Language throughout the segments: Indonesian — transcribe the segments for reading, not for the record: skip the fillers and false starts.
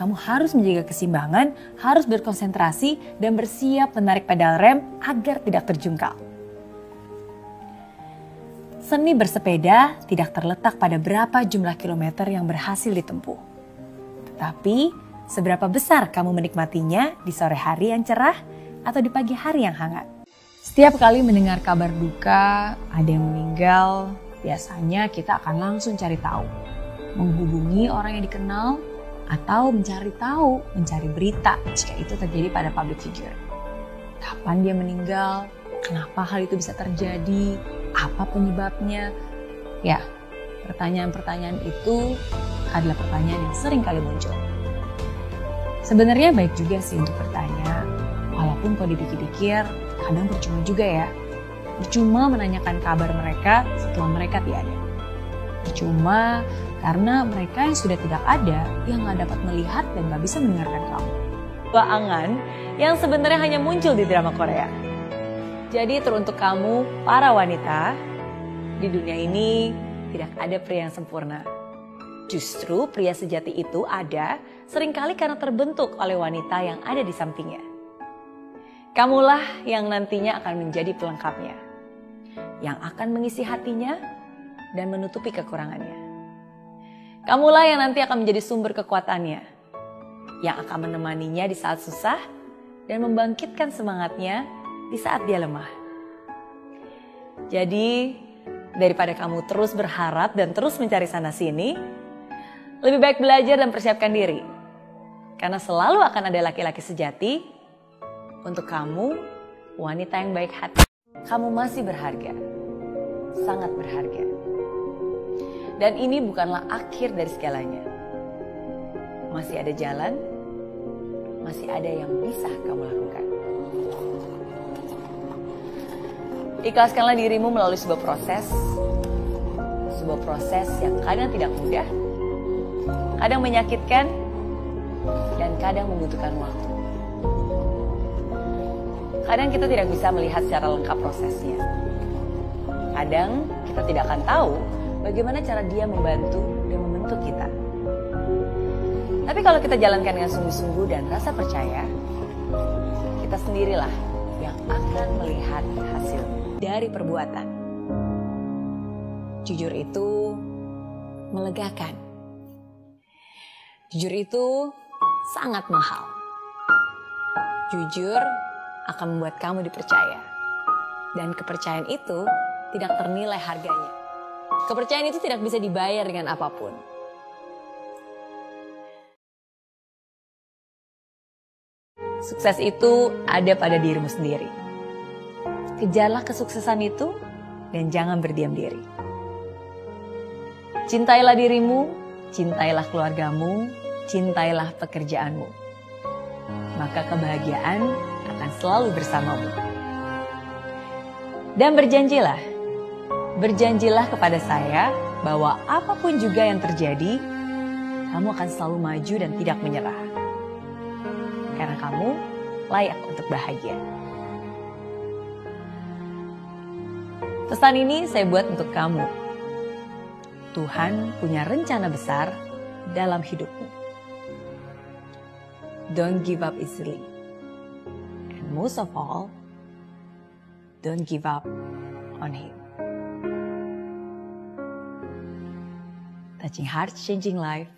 kamu harus menjaga keseimbangan, harus berkonsentrasi, dan bersiap menarik pedal rem agar tidak terjungkal. Seni bersepeda tidak terletak pada berapa jumlah kilometer yang berhasil ditempuh. Tetapi, seberapa besar kamu menikmatinya di sore hari yang cerah atau di pagi hari yang hangat. Setiap kali mendengar kabar duka, ada yang meninggal, biasanya kita akan langsung cari tahu. Menghubungi orang yang dikenal, atau mencari berita jika itu terjadi pada public figure. Kapan dia meninggal? Kenapa hal itu bisa terjadi? Apa penyebabnya? Ya, pertanyaan-pertanyaan itu adalah pertanyaan yang sering kali muncul. Sebenarnya baik juga sih untuk bertanya, walaupun kalau dipikir-pikir kadang percuma juga ya. Percuma menanyakan kabar mereka setelah mereka tiada. Percuma karena mereka yang sudah tidak ada yang gak dapat melihat dan gak bisa mendengarkan kamu. Dua angan yang sebenarnya hanya muncul di drama Korea. Jadi teruntuk kamu para wanita, di dunia ini tidak ada pria yang sempurna. Justru pria sejati itu ada seringkali karena terbentuk oleh wanita yang ada di sampingnya. Kamulah yang nantinya akan menjadi pelengkapnya, yang akan mengisi hatinya dan menutupi kekurangannya. Kamulah yang nanti akan menjadi sumber kekuatannya, yang akan menemaninya di saat susah dan membangkitkan semangatnya di saat dia lemah. Jadi, daripada kamu terus berharap dan terus mencari sana-sini, lebih baik belajar dan persiapkan diri. Karena selalu akan ada laki-laki sejati untuk kamu, wanita yang baik hati. Kamu masih berharga, sangat berharga. Dan ini bukanlah akhir dari segalanya. Masih ada jalan, masih ada yang bisa kamu lakukan. Ikhlaskanlah dirimu melalui sebuah proses yang kadang tidak mudah, kadang menyakitkan, dan kadang membutuhkan waktu. Kadang kita tidak bisa melihat secara lengkap prosesnya. Kadang kita tidak akan tahu bagaimana cara dia membantu dan membentuk kita. Tapi kalau kita jalankan dengan sungguh-sungguh dan rasa percaya, kita sendirilah yang akan melihat hasil dari perbuatan. Jujur itu melegakan. Jujur itu sangat mahal. Jujur akan membuat kamu dipercaya. Dan kepercayaan itu tidak ternilai harganya. Kepercayaan itu tidak bisa dibayar dengan apapun. Sukses itu ada pada dirimu sendiri. Kejarlah kesuksesan itu dan jangan berdiam diri. Cintailah dirimu, cintailah keluargamu, cintailah pekerjaanmu. Maka kebahagiaan akan selalu bersamamu. Dan berjanjilah kepada saya bahwa apapun juga yang terjadi, kamu akan selalu maju dan tidak menyerah. Karena kamu layak untuk bahagia. Pesan ini saya buat untuk kamu. Tuhan punya rencana besar dalam hidupmu. Don't give up easily. And most of all, don't give up on Him. Touching heart, changing life.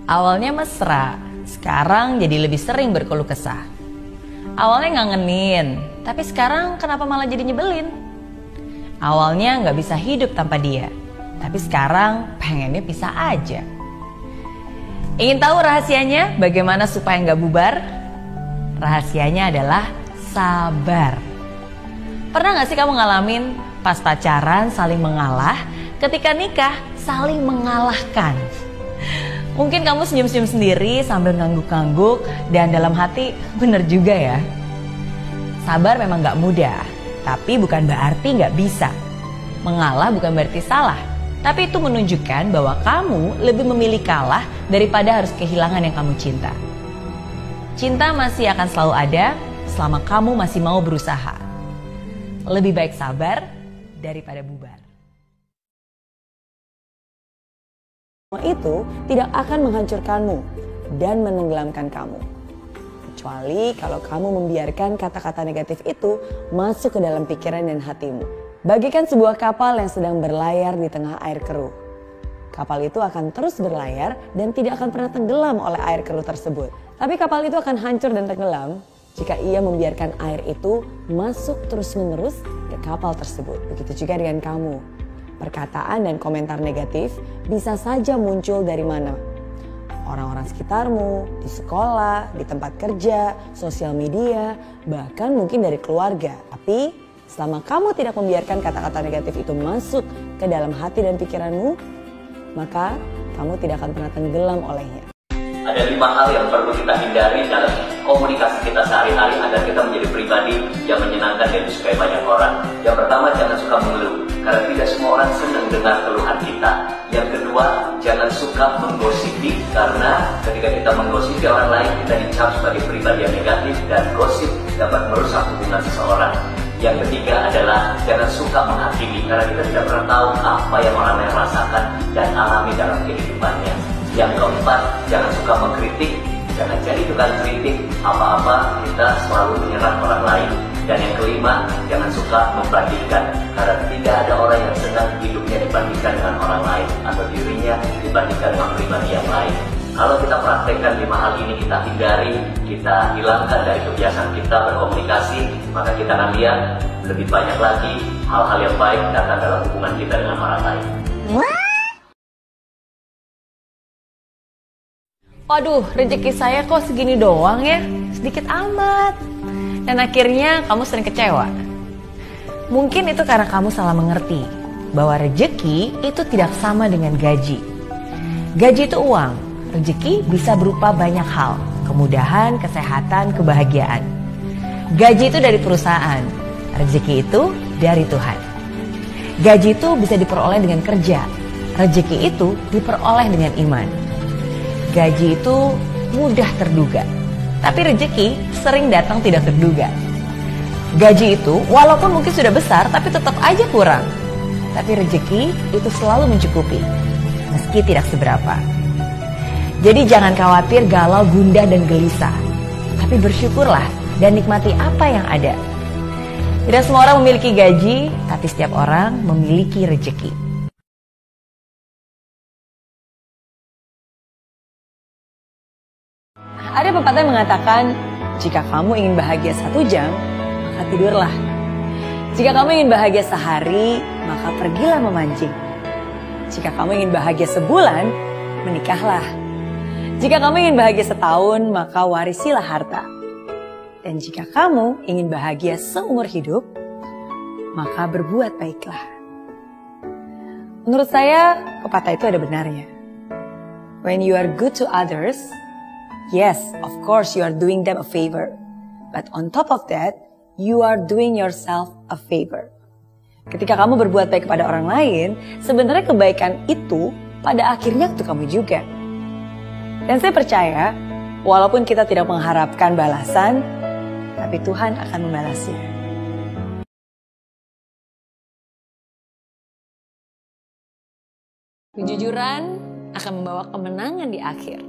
Awalnya mesra, sekarang jadi lebih sering berkeluh kesah. Awalnya ngangenin, tapi sekarang kenapa malah jadi nyebelin? Awalnya nggak bisa hidup tanpa dia, tapi sekarang pengennya pisah aja. Ingin tahu rahasianya bagaimana supaya nggak bubar? Rahasianya adalah sabar. Pernah nggak sih kamu ngalamin pas pacaran saling mengalah, ketika nikah saling mengalahkan? Mungkin kamu senyum-senyum sendiri sambil ngangguk-ngangguk dan dalam hati bener juga ya. Sabar memang gak mudah, tapi bukan berarti gak bisa. Mengalah bukan berarti salah, tapi itu menunjukkan bahwa kamu lebih memilih kalah daripada harus kehilangan yang kamu cinta. Cinta masih akan selalu ada selama kamu masih mau berusaha. Lebih baik sabar daripada bubar. Itu tidak akan menghancurkanmu, dan menenggelamkan kamu. Kecuali kalau kamu membiarkan kata-kata negatif itu masuk ke dalam pikiran dan hatimu. Bagikan sebuah kapal yang sedang berlayar di tengah air keruh. Kapal itu akan terus berlayar dan tidak akan pernah tenggelam oleh air keruh tersebut. Tapi kapal itu akan hancur dan tenggelam jika ia membiarkan air itu masuk terus-menerus ke kapal tersebut. Begitu juga dengan kamu. Perkataan dan komentar negatif bisa saja muncul dari mana? Orang-orang sekitarmu, di sekolah, di tempat kerja, sosial media, bahkan mungkin dari keluarga. Tapi selama kamu tidak membiarkan kata-kata negatif itu masuk ke dalam hati dan pikiranmu, maka kamu tidak akan pernah tenggelam olehnya. Ada 5 hal yang perlu kita hindari dalam komunikasi kita sehari-hari agar kita menjadi pribadi yang menyenangkan dan disukai banyak orang. Yang pertama, jangan suka mengeluh, karena tidak semua orang senang dengar keluhan kita. Yang kedua, jangan suka menggosipi, karena ketika kita menggosipi orang lain, kita dicap sebagai pribadi yang negatif dan gosip dapat merusak hubungan seseorang. Yang ketiga adalah jangan suka menghakimi, karena kita tidak pernah tahu apa yang orang lain rasakan dan alami dalam kehidupannya. Yang keempat, jangan suka mengkritik, jangan jadi tukang kritik apa-apa, kita selalu menyerang orang lain. Dan yang kelima, jangan suka membandingkan, karena tidak ada orang yang senang hidupnya dibandingkan dengan orang lain atau dirinya dibandingkan dengan pribadi yang lain. Kalau kita praktekkan 5 hal ini, kita hindari, kita hilangkan dari kebiasaan kita berkomunikasi, maka kita akan lihat lebih banyak lagi hal-hal yang baik datang dalam hubungan kita dengan orang lain. Waduh, rezeki saya kok segini doang ya? Sedikit amat. Dan akhirnya kamu sering kecewa. Mungkin itu karena kamu salah mengerti bahwa rezeki itu tidak sama dengan gaji. Gaji itu uang, rezeki bisa berupa banyak hal, kemudahan, kesehatan, kebahagiaan. Gaji itu dari perusahaan, rezeki itu dari Tuhan. Gaji itu bisa diperoleh dengan kerja, rezeki itu diperoleh dengan iman. Gaji itu mudah terduga, tapi rezeki sering datang tidak terduga. Gaji itu walaupun mungkin sudah besar, tapi tetap aja kurang. Tapi rezeki itu selalu mencukupi, meski tidak seberapa. Jadi jangan khawatir, galau, gundah, dan gelisah. Tapi bersyukurlah dan nikmati apa yang ada. Tidak semua orang memiliki gaji, tapi setiap orang memiliki rezeki. Ada pepatah yang mengatakan, jika kamu ingin bahagia 1 jam, maka tidurlah. Jika kamu ingin bahagia sehari, maka pergilah memancing. Jika kamu ingin bahagia sebulan, menikahlah. Jika kamu ingin bahagia setahun, maka warisilah harta. Dan jika kamu ingin bahagia seumur hidup, maka berbuat baiklah. Menurut saya, pepatah itu ada benarnya. When you are good to others, yes, of course you are doing them a favor. But on top of that, you are doing yourself a favor. Ketika kamu berbuat baik kepada orang lain, sebenarnya kebaikan itu pada akhirnya untuk kamu juga. Dan saya percaya, walaupun kita tidak mengharapkan balasan, tapi Tuhan akan membalasnya. Kejujuran akan membawa kemenangan di akhir.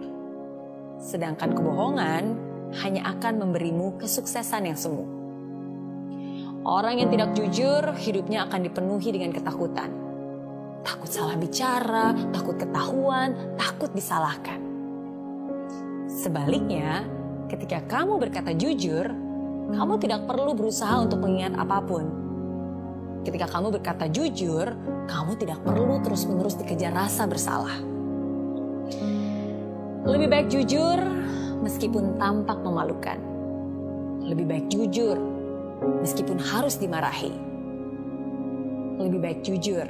Sedangkan kebohongan hanya akan memberimu kesuksesan yang semu. Orang yang tidak jujur, hidupnya akan dipenuhi dengan ketakutan. Takut salah bicara, takut ketahuan, takut disalahkan. Sebaliknya, ketika kamu berkata jujur, kamu tidak perlu berusaha untuk mengingat apapun. Ketika kamu berkata jujur, kamu tidak perlu terus-menerus dikejar rasa bersalah. Lebih baik jujur meskipun tampak memalukan. Lebih baik jujur meskipun harus dimarahi. Lebih baik jujur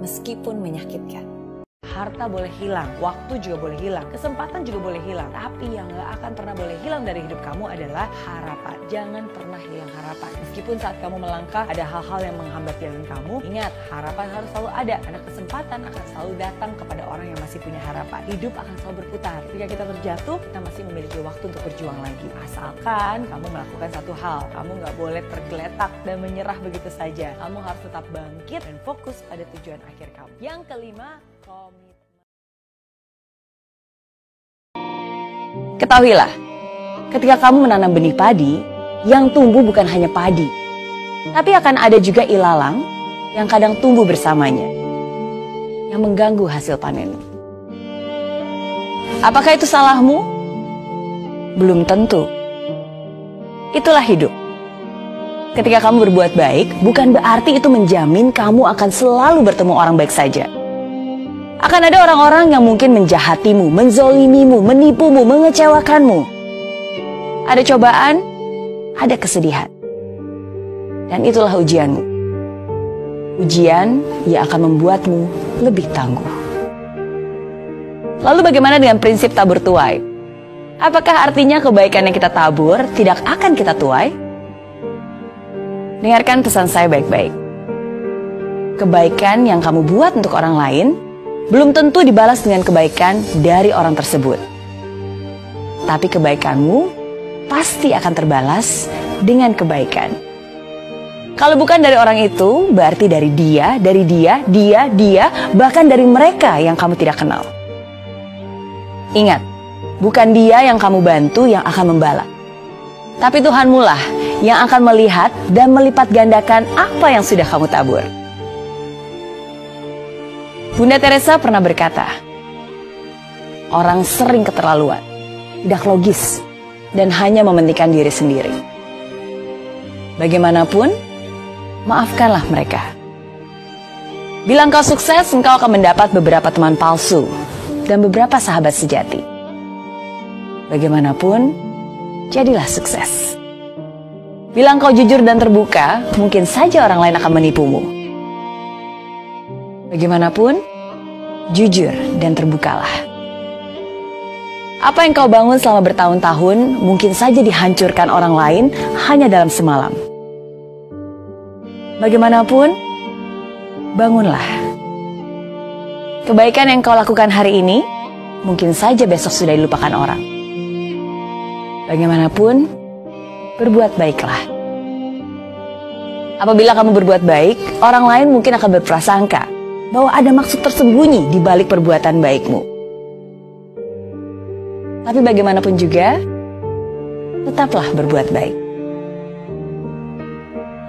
meskipun menyakitkan. Harta boleh hilang, waktu juga boleh hilang, kesempatan juga boleh hilang. Tapi yang gak akan pernah boleh hilang dari hidup kamu adalah harapan. Jangan pernah hilang harapan. Meskipun saat kamu melangkah ada hal-hal yang menghambat jalan kamu, ingat harapan harus selalu ada. Karena kesempatan akan selalu datang kepada orang yang masih punya harapan. Hidup akan selalu berputar. Ketika kita terjatuh, kita masih memiliki waktu untuk berjuang lagi. Asalkan kamu melakukan satu hal, kamu gak boleh tergeletak dan menyerah begitu saja. Kamu harus tetap bangkit dan fokus pada tujuan akhir kamu. Yang kelima, komitmen. Ketahuilah, ketika kamu menanam benih padi, yang tumbuh bukan hanya padi, tapi akan ada juga ilalang yang kadang tumbuh bersamanya, yang mengganggu hasil panenmu. Apakah itu salahmu? Belum tentu. Itulah hidup. Ketika kamu berbuat baik, bukan berarti itu menjamin kamu akan selalu bertemu orang baik saja. Akan ada orang-orang yang mungkin menjahatimu, menzolimimu, menipumu, mengecewakanmu. Ada cobaan, ada kesedihan. Dan itulah ujianmu. Ujian yang akan membuatmu lebih tangguh. Lalu bagaimana dengan prinsip tabur tuai? Apakah artinya kebaikan yang kita tabur tidak akan kita tuai? Dengarkan pesan saya baik-baik. Kebaikan yang kamu buat untuk orang lain belum tentu dibalas dengan kebaikan dari orang tersebut. Tapi kebaikanmu pasti akan terbalas dengan kebaikan. Kalau bukan dari orang itu, berarti dari dia, bahkan dari mereka yang kamu tidak kenal. Ingat, bukan dia yang kamu bantu yang akan membalas. Tapi Tuhanmu lah yang akan melihat dan melipat gandakan apa yang sudah kamu tabur. Bunda Teresa pernah berkata, orang sering keterlaluan, tidak logis, dan hanya mementingkan diri sendiri. Bagaimanapun, maafkanlah mereka. Bila engkau sukses, engkau akan mendapat beberapa teman palsu dan beberapa sahabat sejati. Bagaimanapun, jadilah sukses. Bila engkau jujur dan terbuka, mungkin saja orang lain akan menipumu. Bagaimanapun, jujur dan terbukalah. Apa yang kau bangun selama bertahun-tahun mungkin saja dihancurkan orang lain hanya dalam semalam. Bagaimanapun, bangunlah. Kebaikan yang kau lakukan hari ini mungkin saja besok sudah dilupakan orang. Bagaimanapun, berbuat baiklah. Apabila kamu berbuat baik, orang lain mungkin akan berprasangka bahwa ada maksud tersembunyi di balik perbuatan baikmu. Tapi bagaimanapun juga, tetaplah berbuat baik.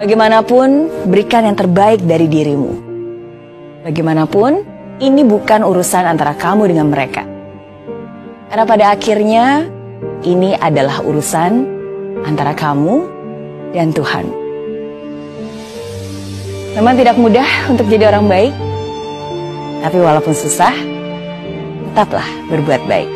Bagaimanapun, berikan yang terbaik dari dirimu. Bagaimanapun, ini bukan urusan antara kamu dengan mereka. Karena pada akhirnya, ini adalah urusan antara kamu dan Tuhan. Memang tidak mudah untuk jadi orang baik, tapi walaupun susah, tetaplah berbuat baik.